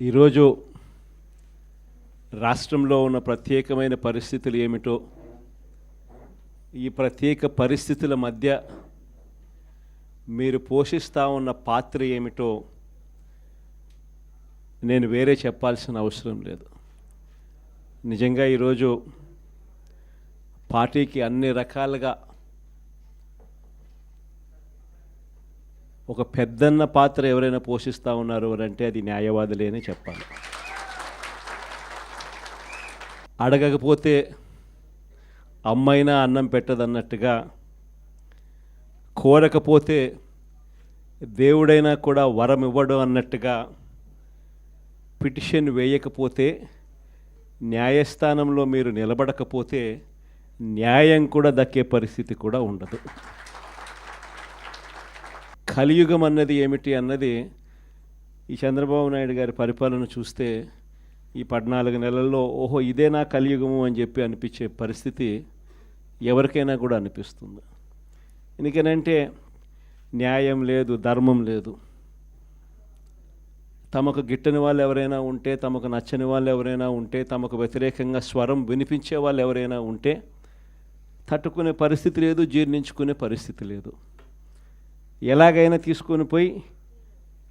ఈరోజు రాష్ట్రంలో ఉన్న ప్రత్యేకమైన పరిస్థితులు ఏమిటో, ఈ ప్రత్యేక పరిస్థితుల మధ్య మీరు పోషిస్తూ ఉన్న పాత్ర ఏమిటో నేను వేరే చెప్పాల్సిన అవసరం లేదు. నిజంగా ఈరోజు పార్టీకి అన్ని రకాలుగా ఒక పెద్దన్న పాత్ర ఎవరైనా పోషిస్తూ ఉన్నారు అంటే అది న్యాయవాదులే అని చెప్పాలి. అడగకపోతే అమ్మైనా అన్నం పెట్టదన్నట్టుగా, కోరకపోతే దేవుడైనా కూడా వరం ఇవ్వడం అన్నట్టుగా, పిటిషన్ వేయకపోతే, న్యాయస్థానంలో మీరు నిలబడకపోతే న్యాయం కూడా దక్కే పరిస్థితి కూడా ఉండదు. కలియుగం అన్నది ఏమిటి అన్నది ఈ చంద్రబాబు నాయుడు గారి పరిపాలన చూస్తే ఈ 14 నెలల్లో ఓహో ఇదేనా కలియుగము అని చెప్పి అనిపించే పరిస్థితి ఎవరికైనా కూడా అనిపిస్తుంది. ఎందుకనంటే న్యాయం లేదు, ధర్మం లేదు. తమకు గిట్టని వాళ్ళు ఎవరైనా ఉంటే, తమకు నచ్చని వాళ్ళు ఎవరైనా ఉంటే, తమకు వ్యతిరేకంగా స్వరం వినిపించే వాళ్ళు ఎవరైనా ఉంటే తట్టుకునే పరిస్థితి లేదు, జీర్ణించుకునే పరిస్థితి లేదు. ఎలాగైనా తీసుకొని పోయి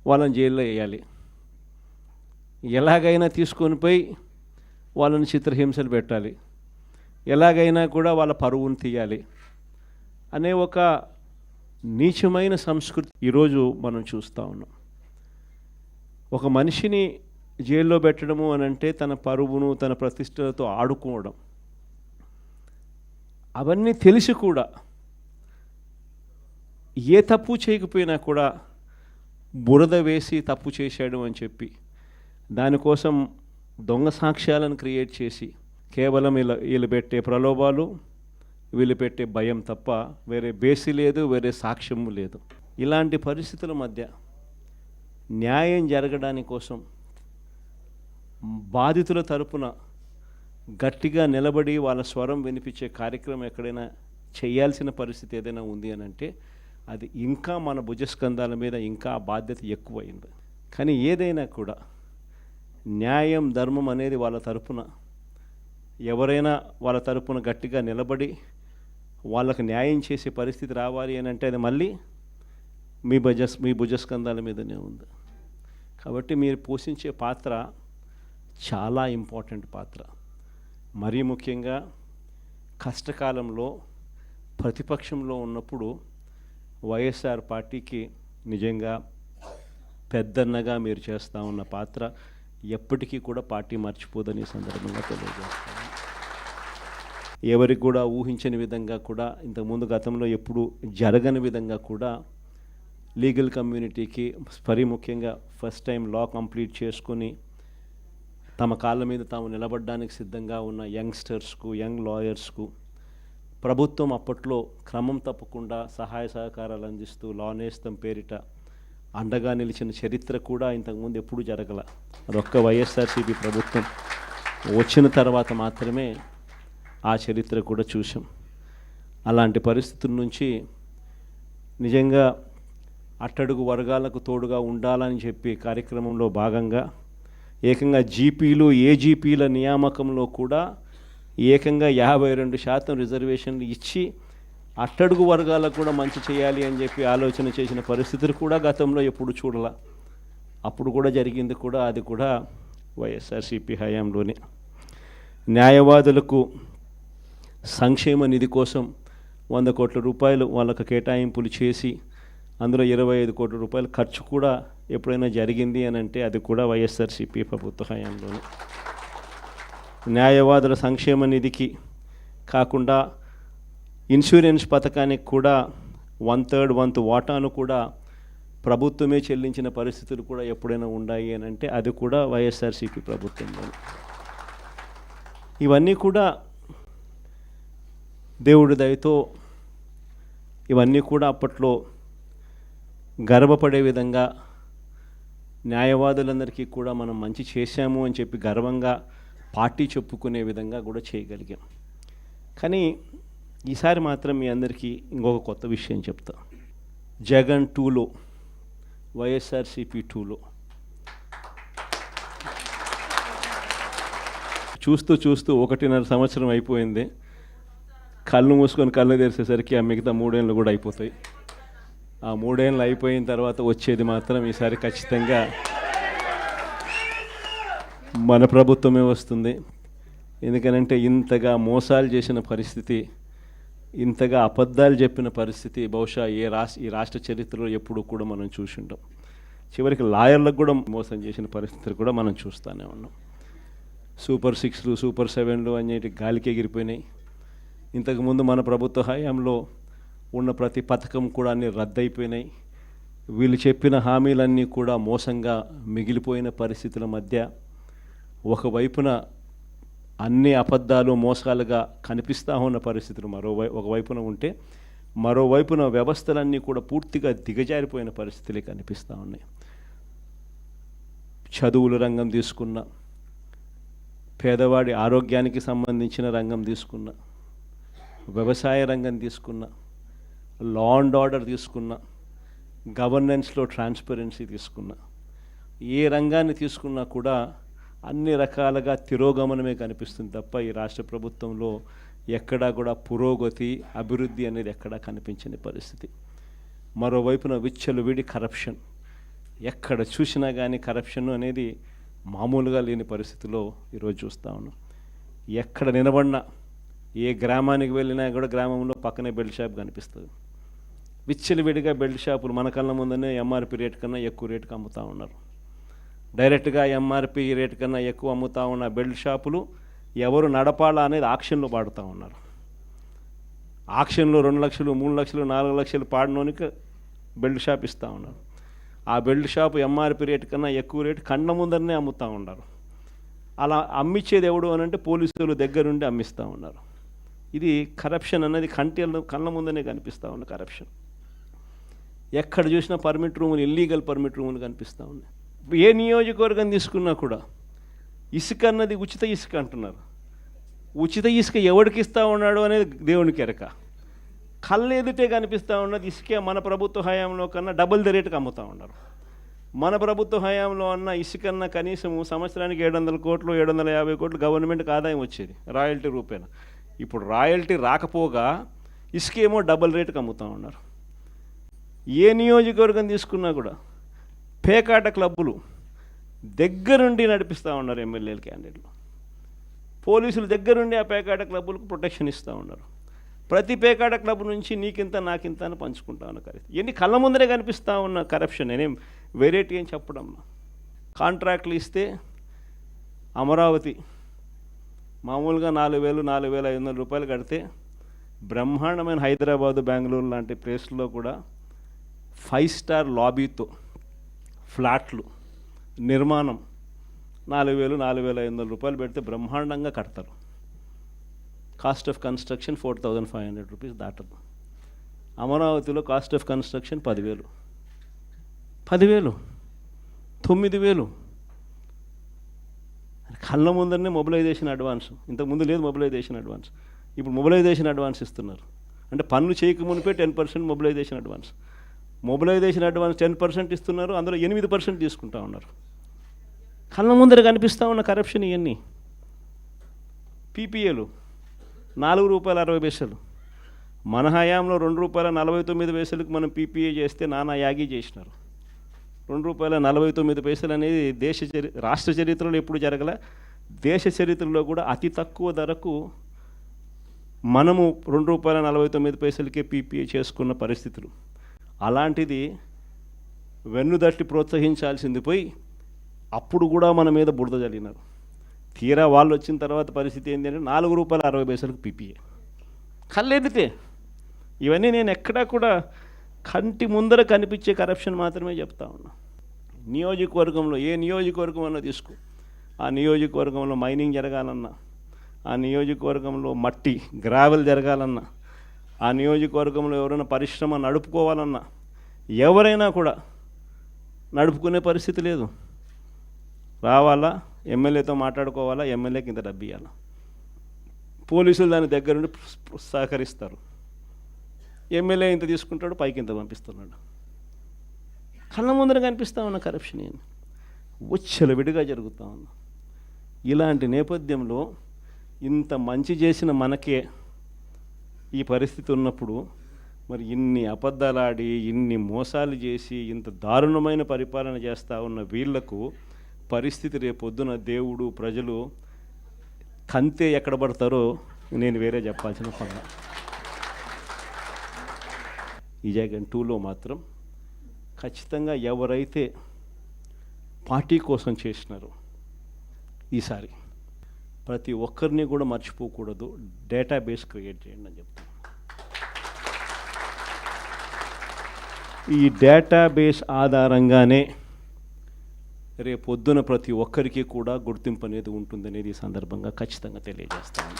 వాళ్ళని జైల్లో వేయాలి, ఎలాగైనా తీసుకొని పోయి వాళ్ళని చిత్రహింసలు పెట్టాలి, ఎలాగైనా కూడా వాళ్ళ పరువును తీయాలి అనే ఒక నీచమైన సంస్కృతి ఈరోజు మనం చూస్తూ ఉన్నాం. ఒక మనిషిని జైల్లో పెట్టడము అని అంటే తన పరువును, తన ప్రతిష్టలతో ఆడుకోవడం. అవన్నీ తెలిసి కూడా ఏ తప్పు చేయకపోయినా కూడా బురద వేసి తప్పు చేశాడు అని చెప్పి దానికోసం దొంగ సాక్ష్యాలను క్రియేట్ చేసి కేవలం వీళ్ళు పెట్టే ప్రలోభాలు, వీళ్ళు పెట్టే భయం తప్ప వేరే బేసి లేదు, వేరే సాక్ష్యము లేదు. ఇలాంటి పరిస్థితుల మధ్య న్యాయం జరగడానికి కోసం బాధితుల తరపున గట్టిగా నిలబడి వాళ్ళ స్వరం వినిపించే కార్యక్రమం ఎక్కడైనా చేయాల్సిన పరిస్థితి ఏదైనా ఉంది అని అంటే అది ఇంకా మన భుజస్కంధాల మీద ఇంకా ఆ బాధ్యత ఎక్కువైంది. కానీ ఏదైనా కూడా న్యాయం, ధర్మం అనేది వాళ్ళ తరపున ఎవరైనా వాళ్ళ తరపున గట్టిగా నిలబడి వాళ్ళకు న్యాయం చేసే పరిస్థితి రావాలి అని అంటే అది మళ్ళీ మీ భుజస్కంధాల మీదనే ఉంది. కాబట్టి మీరు పోషించే పాత్ర చాలా ఇంపార్టెంట్ పాత్ర. మరీ ముఖ్యంగా కష్టకాలంలో ప్రతిపక్షంలో ఉన్నప్పుడు వైఎస్ఆర్ పార్టీకి నిజంగా పెద్దన్నగా మీరు చేస్తూ ఉన్న పాత్ర ఎప్పటికీ కూడా పార్టీ మర్చిపోదని సందర్భంగా తెలియజేస్తాను. ఎవరికి కూడా ఊహించని విధంగా కూడా, ఇంతకుముందు గతంలో ఎప్పుడు జరగని విధంగా కూడా లీగల్ కమ్యూనిటీకి మరీ ముఖ్యంగా ఫస్ట్ టైం లా కంప్లీట్ చేసుకొని తమ కాళ్ళ మీద తాము నిలబడడానికి సిద్ధంగా ఉన్న యంగ్స్టర్స్కు, యంగ్ లాయర్స్కు ప్రభుత్వం అప్పట్లో క్రమం తప్పకుండా సహాయ సహకారాలు అందిస్తూ లా నేస్తం పేరిట అండగా నిలిచిన చరిత్ర కూడా ఇంతకుముందు ఎప్పుడూ జరగల. అదొక్క వైఎస్ఆర్సీపీ ప్రభుత్వం వచ్చిన తర్వాత మాత్రమే ఆ చరిత్ర కూడా చూసాం. అలాంటి పరిస్థితుల నుంచి నిజంగా అట్టడుగు వర్గాలకు తోడుగా ఉండాలని చెప్పి కార్యక్రమంలో భాగంగా ఏకంగా జీపీలు, ఏజీపీల నియామకంలో కూడా ఏకంగా 52% రిజర్వేషన్లు ఇచ్చి అట్టడుగు వర్గాలకు కూడా మంచి చేయాలి అని చెప్పి ఆలోచన చేసిన పరిస్థితులు కూడా గతంలో ఎప్పుడు చూడాల. అప్పుడు కూడా జరిగింది కూడా, అది కూడా వైఎస్ఆర్సీపీ హయాంలోనే. న్యాయవాదులకు సంక్షేమ నిధి కోసం 100 కోట్ల రూపాయలు వాళ్ళకు కేటాయింపులు చేసి అందులో 25 కోట్ల రూపాయలు ఖర్చు కూడా ఎప్పుడైనా జరిగింది అని అంటే అది కూడా వైఎస్ఆర్సీపీ ప్రభుత్వ హయాంలోనే. న్యాయవాదుల సంక్షేమ నిధికి కాకుండా ఇన్సూరెన్స్ పథకానికి కూడా 1/3 వంతు వాటాను కూడా ప్రభుత్వమే చెల్లించిన పరిస్థితులు కూడా ఎప్పుడైనా ఉన్నాయి అని అంటే అది కూడా వైఎస్ఆర్సీపీ ప్రభుత్వంలో. ఇవన్నీ కూడా దేవుడి దయతో ఇవన్నీ కూడా అప్పట్లో గర్వపడే విధంగా న్యాయవాదులందరికీ కూడా మనం మంచి చేశాము అని చెప్పి గర్వంగా పార్టీ చెప్పుకునే విధంగా కూడా చేయగలిగాం. కానీ ఈసారి మాత్రం మీ అందరికీ ఇంకొక కొత్త విషయం చెప్తా. జగన్ 2లో వైఎస్ఆర్సీపీ 2లో చూస్తూ చూస్తూ 1.5 సంవత్సరం అయిపోయింది. కళ్ళు మూసుకొని కళ్ళు తెరిచేసరికి ఆ మిగతా 3 ఏళ్ళు కూడా అయిపోతాయి. ఆ 3 ఏళ్ళు అయిపోయిన తర్వాత వచ్చేది మాత్రం ఈసారి ఖచ్చితంగా మన ప్రభుత్వమే వస్తుంది. ఎందుకనంటే ఇంతగా మోసాలు చేసిన పరిస్థితి, ఇంతగా అబద్ధాలు చెప్పిన పరిస్థితి బహుశా ఈ రాష్ట్ర చరిత్రలో ఎప్పుడు కూడా మనం చూసి ఉంటాం. చివరికి లాయర్లకు కూడా మోసం చేసిన పరిస్థితులు కూడా మనం చూస్తూనే ఉన్నాం. సూపర్ 6లు సూపర్ 7లు అనేటి గాలికి ఎగిరిపోయినాయి. ఇంతకుముందు మన ప్రభుత్వ హయాంలో ఉన్న ప్రతి పథకం కూడా అన్నీ రద్దయిపోయినాయి. వీళ్ళు చెప్పిన హామీలన్నీ కూడా మోసంగా మిగిలిపోయిన పరిస్థితుల మధ్య ఒకవైపున అన్ని అబద్ధాలు మోసాలుగా కనిపిస్తూ ఉన్న పరిస్థితులు ఒకవైపున ఉంటే, మరోవైపున వ్యవస్థలన్నీ కూడా పూర్తిగా దిగజారిపోయిన పరిస్థితులే కనిపిస్తూ ఉన్నాయి. చదువుల రంగం తీసుకున్న, పేదవాడి ఆరోగ్యానికి సంబంధించిన రంగం తీసుకున్న, వ్యవసాయ రంగం తీసుకున్న, లా అండ్ ఆర్డర్ తీసుకున్న, గవర్నెన్స్లో ట్రాన్స్పరెన్సీ తీసుకున్న, ఏ రంగాన్ని తీసుకున్నా కూడా అన్ని రకాలుగా తిరోగమనమే కనిపిస్తుంది తప్ప ఈ రాష్ట్ర ప్రభుత్వంలో ఎక్కడా కూడా పురోగతి, అభివృద్ధి అనేది ఎక్కడా కనిపించని పరిస్థితి. మరోవైపున విచ్చలవిడి కరప్షన్, ఎక్కడ చూసినా కానీ కరప్షన్ అనేది మామూలుగా లేని పరిస్థితిలో ఈరోజు చూస్తూ ఉన్నాం. ఎక్కడ నిలబడినా, ఏ గ్రామానికి వెళ్ళినా కూడా గ్రామంలో పక్కనే బెల్ట్ షాప్ కనిపిస్తుంది. విచ్చలవిడిగా బెల్ట్ షాపులు మన కళ్ళ ముందనే ఎంఆర్పి రేట్ కన్నా ఎక్కువ రేటుకి అమ్ముతూ ఉన్నారు. డైరెక్ట్గా ఎంఆర్పి రేట్ కన్నా ఎక్కువ అమ్ముతూ ఉన్న బెల్ట్ షాపులు ఎవరు నడపాలా అనేది ఆక్షన్లో పాడుతూ ఉన్నారు. ఆక్షన్లో 2 లక్షలు 3 లక్షలు 4 లక్షలు పాడినోనికి బెల్ట్ షాప్ ఇస్తూ ఉన్నారు. ఆ బెల్ట్ షాపు ఎంఆర్పి రేట్ కన్నా ఎక్కువ రేటు కళ్ళ ముందరనే అమ్ముతూ ఉన్నారు. అలా అమ్మించేది ఎవడు అని అంటే పోలీసులు దగ్గరుండి అమ్మిస్తూ ఉన్నారు. ఇది కరప్షన్ అన్నది కళ్ళ ముందనే కనిపిస్తూ ఉన్న కరప్షన్. ఎక్కడ చూసినా పర్మిట్ రూములు, ఇల్లీగల్ పర్మిట్ రూములు కనిపిస్తూ ఉన్నాయి. ఏ నియోజకవర్గం తీసుకున్నా కూడా ఇసుక అన్నది ఉచిత ఇసుక అంటున్నారు. ఉచిత ఇసుక ఎవరికి ఇస్తూ ఉన్నాడు అనేది దేవునికి ఎరక. కళ్ళు ఎదుటే కనిపిస్తూ ఉన్నది ఇసుకే మన ప్రభుత్వ హయాంలో కన్నా డబుల్ ది రేటుకి అమ్ముతూ ఉన్నారు. మన ప్రభుత్వ హయాంలో అన్న ఇసుకన్నా కనీసం సంవత్సరానికి 700 కోట్లు 750 కోట్లు గవర్నమెంట్కి ఆదాయం వచ్చేది రాయల్టీ రూపేణ. ఇప్పుడు రాయల్టీ రాకపోగా ఇసుకేమో డబుల్ రేటుకి అమ్ముతూ ఉన్నారు. ఏ నియోజకవర్గం తీసుకున్నా కూడా పేకాట క్లబ్బులు దగ్గరుండి నడిపిస్తూ ఉన్నారు ఎమ్మెల్యేలు, క్యాండిడేట్లు. పోలీసులు దగ్గరుండి ఆ పేకాట క్లబ్బులకు ప్రొటెక్షన్ ఇస్తూ ఉన్నారు. ప్రతి పేకాట క్లబ్ నుంచి నీకింత నాకింత అని పంచుకుంటా ఉన్న కరెక్ట్. ఇవన్నీ కళ్ళ ముందరే కనిపిస్తూ ఉన్న కరప్షన్. నేనేం వెరైటీ అని చెప్పడం. కాంట్రాక్ట్లు ఇస్తే అమరావతి మామూలుగా 4,000 4,500 రూపాయలు కడితే బ్రహ్మాండమైన హైదరాబాదు, బెంగళూరు లాంటి ప్లేస్లో కూడా 5 స్టార్ లాబీతో ఫ్లాట్లు నిర్మాణం 4,000 4,500 రూపాయలు పెడితే బ్రహ్మాండంగా కడతారు. కాస్ట్ ఆఫ్ కన్స్ట్రక్షన్ 4,500 రూపీస్ దాటదు. అమరావతిలో కాస్ట్ ఆఫ్ కన్స్ట్రక్షన్ 10,000 9,000 కళ్ళ ముందరనే మొబిలైజేషన్ అడ్వాన్స్. ఇంతకుముందు లేదు మొబిలైజేషన్ అడ్వాన్స్, ఇప్పుడు మొబిలైజేషన్ అడ్వాన్స్ ఇస్తున్నారు. అంటే పనులు చేయకమునిపే 10% మొబిలైజేషన్ అడ్వాన్స్. మొబిలైజేషన్ అడ్వాన్స్ 10% ఇస్తున్నారు, అందులో 8% తీసుకుంటా ఉన్నారు. కళ్ళ ముందర కనిపిస్తూ ఉన్న కరప్షన్ ఇవన్నీ. పీపీఏలు ₹4.60. మన హయాంలో ₹2.49 మనం పీపీఏ చేస్తే నానా యాగి చేసినారు. ₹2.49 అనేది రాష్ట్ర చరిత్రలో ఎప్పుడు జరగలే. దేశ చరిత్రలో కూడా అతి తక్కువ ధరకు మనము ₹2.49 పీపీఏ చేసుకున్న పరిస్థితులు. అలాంటిది వెన్నుదట్టి ప్రోత్సహించాల్సింది పోయి అప్పుడు కూడా మన మీద బురద జల్లినారు. తీరా వాళ్ళు వచ్చిన తర్వాత పరిస్థితి ఏంటి అంటే ₹4.60 పీపీఏ కళ్ళెదితే. ఇవన్నీ నేను ఎక్కడా కూడా కంటి ముందర కనిపించే కరప్షన్ మాత్రమే చెప్తా ఉన్నా. నియోజకవర్గంలో ఏ నియోజకవర్గం అన్నా తీసుకో, ఆ నియోజకవర్గంలో మైనింగ్ జరగాలన్నా, ఆ నియోజకవర్గంలో మట్టి గ్రావెల్ జరగాలన్నా, ఆ నియోజకవర్గంలో ఎవరైనా పరిశ్రమ నడుపుకోవాలన్నా ఎవరైనా కూడా నడుపుకునే పరిస్థితి లేదు. రావాలా, ఎమ్మెల్యేతో మాట్లాడుకోవాలా, ఎమ్మెల్యేకి ఇంత డబ్బు ఇవ్వాలా. పోలీసులు దాని దగ్గరుండి సహకరిస్తారు. ఎమ్మెల్యే ఇంత తీసుకుంటాడు, పైకి ఇంత పంపిస్తున్నాడు. కళ్ళ ముందర కనిపిస్తూ ఉన్న కరప్షన్ ఏంటి విడిగా జరుగుతూ ఉంది. ఇలాంటి నేపథ్యంలో ఇంత మంచి చేసిన మనకే ఈ పరిస్థితి ఉన్నప్పుడు మరి ఇన్ని అబద్ధాలాడి ఇన్ని మోసాలు చేసి ఇంత దారుణమైన పరిపాలన చేస్తూ ఉన్న వీళ్లకు పరిస్థితి రేపొద్దున దేవుడు ప్రజలు కంతే ఎక్కడ పడతారో నేను వేరే చెప్పాల్సిన పని. ఈ జగన్ 2లో మాత్రం ఖచ్చితంగా ఎవరైతే పార్టీ కోసం చేసినారో ఈసారి ప్రతి ఒక్కరిని కూడా మర్చిపోకూడదు, డేటాబేస్ క్రియేట్ చేయండి అని చెప్తాను. ఈ డేటాబేస్ ఆధారంగానే రేపొద్దున ప్రతి ఒక్కరికి కూడా గుర్తింపు అనేది ఉంటుందనేది ఈ సందర్భంగా ఖచ్చితంగా తెలియజేస్తాను.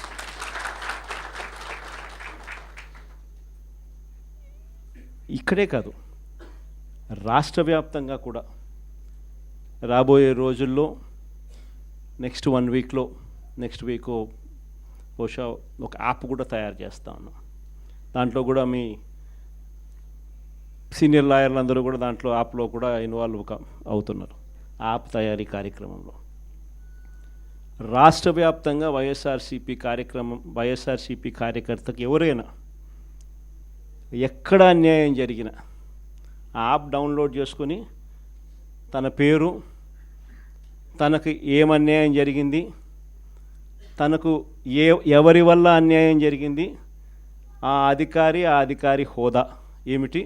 ఇక్కడే కాదు, రాష్ట్ర వ్యాప్తంగా కూడా రాబోయే రోజుల్లో నెక్స్ట్ 1 వీక్లో నెక్స్ట్ వీక్ బహుశా ఒక యాప్ కూడా తయారు చేస్తా ఉన్నాం. దాంట్లో కూడా మీ సీనియర్ లాయర్లు అందరూ కూడా దాంట్లో యాప్లో కూడా ఇన్వాల్వ్ అవుతున్నారు. యాప్ తయారీ కార్యక్రమంలో రాష్ట్ర వ్యాప్తంగా వైఎస్ఆర్సీపీ కార్యకర్తకు ఎవరైనా ఎక్కడ అన్యాయం జరిగినా ఆ యాప్ డౌన్లోడ్ చేసుకొని తన పేరు, తనకు ఏమన్యాయం జరిగింది, తనకు ఎవరి వల్ల అన్యాయం జరిగింది, ఆ అధికారి హోదా ఏమిటి,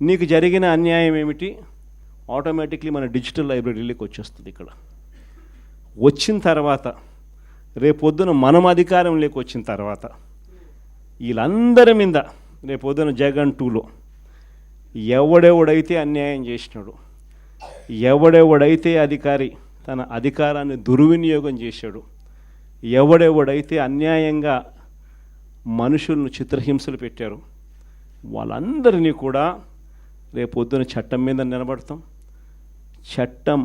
నీకు జరిగిన అన్యాయం ఏమిటి, ఆటోమేటిక్లీ మన డిజిటల్ లైబ్రరీలోకి వచ్చేస్తుంది. ఇక్కడ వచ్చిన తర్వాత రేపొద్దున మనం అధికారంలోకి వచ్చిన తర్వాత వీళ్ళందరి మీద రేపొద్దున జగన్ 2లో ఎవడెవడైతే అన్యాయం చేసినాడు, ఎవడెవడైతే అధికారి తన అధికారాన్ని దుర్వినియోగం చేశాడు, ఎవడెవడైతే అన్యాయంగా మనుషులను చిత్రహింసలు పెట్టారు, వాళ్ళందరినీ కూడా రేపొద్దున చట్టం మీద నిలబడతాం. చట్టం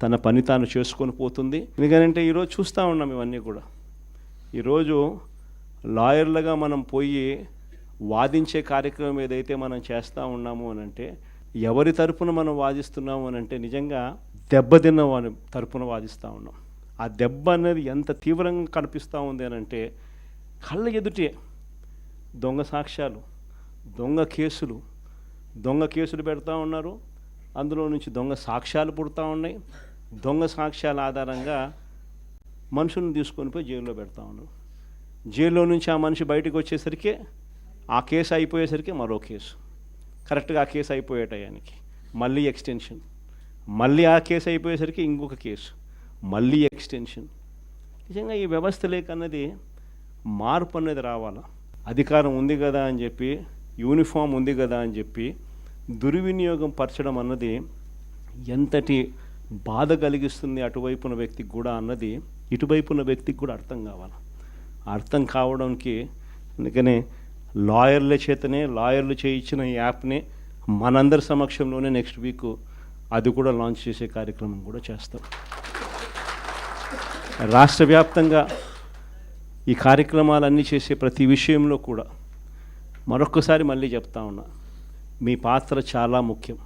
తన పని తాను చేసుకొని పోతుంది. ఎందుకంటే ఈరోజు చూస్తూ ఉన్నాం ఇవన్నీ కూడా. ఈరోజు లాయర్లుగా మనం పోయి వాదించే కార్యక్రమం ఏదైతే మనం చేస్తూ ఉన్నాము అని అంటే, ఎవరి తరపున మనం వాదిస్తున్నాము అని అంటే నిజంగా దెబ్బతిన్న వారి తరపున వాదిస్తూ ఉన్నాం. ఆ దెబ్బ అనేది ఎంత తీవ్రంగా కనిపిస్తూ ఉంది అని అంటే, కళ్ళ ఎదుటే దొంగ సాక్ష్యాలు, దొంగ కేసులు పెడతా ఉన్నారు. అందులో నుంచి దొంగ సాక్ష్యాలు పుడతా ఉన్నాయి. దొంగ సాక్ష్యాల ఆధారంగా మనుషులను తీసుకొని పోయి జైల్లో పెడతా ఉన్నారు. జైల్లో నుంచి ఆ మనిషి బయటకు వచ్చేసరికి ఆ కేసు అయిపోయేసరికి మరో కేసు, కరెక్ట్గా ఆ కేసు అయిపోయే టయానికి మళ్ళీ ఎక్స్టెన్షన్, మళ్ళీ ఆ కేసు అయిపోయేసరికి ఇంకొక కేసు, మళ్ళీ ఎక్స్టెన్షన్. నిజంగా ఈ వ్యవస్థ లేకన్నది మార్పు అనేది రావాలా. అధికారం ఉంది కదా అని చెప్పి, యూనిఫామ్ ఉంది కదా అని చెప్పి దుర్వినియోగం పరచడం అన్నది ఎంతటి బాధ కలిగిస్తుంది అటువైపున వ్యక్తికి కూడా అన్నది ఇటువైపున వ్యక్తికి కూడా అర్థం కావాలి. అర్థం కావడానికి అందుకనే లాయర్లు చేయించిన ఈ యాప్ని మనందరి సమక్షంలోనే నెక్స్ట్ వీక్ అది కూడా లాంచ్ చేసే కార్యక్రమం కూడా చేస్తాం. రాష్ట్ర వ్యాప్తంగా ఈ కార్యక్రమాలన్నీ చేసే ప్రతి విషయంలో కూడా మరొక్కసారి మళ్ళీ చెప్తా ఉన్నా, మీ పాత్ర చాలా ముఖ్యం.